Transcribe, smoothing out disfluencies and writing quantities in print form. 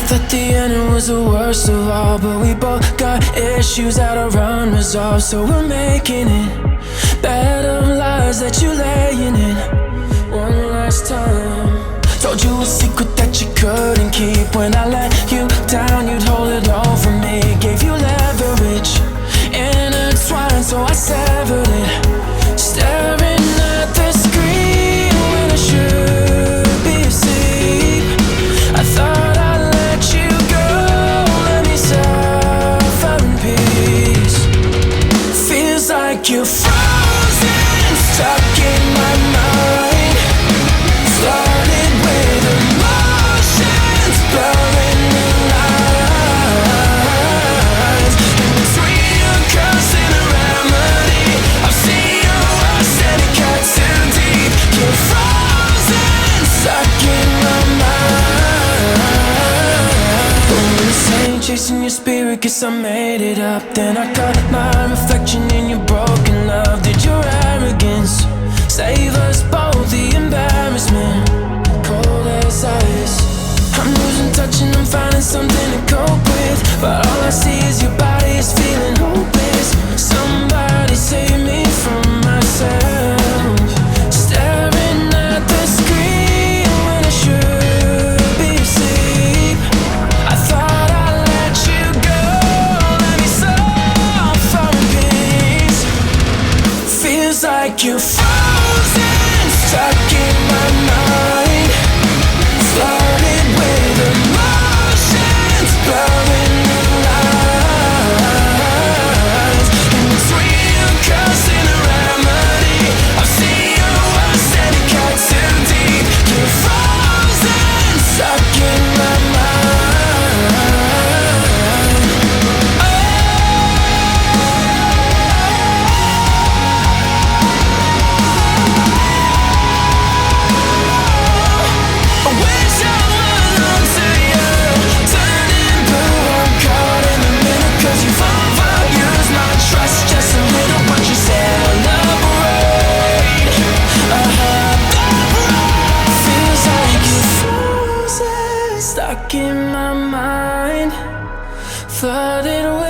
Thought the ending was the worst of all, but we both got issues that are unresolved. So we're making it better, lies that you're laying in. One last time, told you a secret that you couldn't keep. When I let you down, you'd hold it over me. Gave you leverage, intertwined, so I severed it. Staring at the screen when I should be asleep. I thought you're frozen, stuck in my mind. Flooded with emotions, blurring the lines. In between a curse and a remedy, I've seen your worst and it cut too deep. You're frozen, stuck in my mind. Going insane, chasing your spirit, guess I made it up. Then I got my reflection in your broken love. Did your arrogance save us both? The embarrassment, cold as ice. I'm losing touch and I'm finding something to cope with, but all I see is your body is feeling hopeless. Somebody save me from myself. Staring at the screen when I should be asleep. I thought I let you go, let me suffer in peace. Feels like you're frozen, stuck in my mind. Flooded with emotions, blurring the lines. In between a curse and a remedy, I've seen your worst and it cut too deep. You're frozen, stuck in my mind. I wish I was onto you, turning blue. I'm caught in the middle, 'cause you've overused my trust just a little. But you celebrate, I have the right. Feels like you're frozen, stuck in my mind, flooded with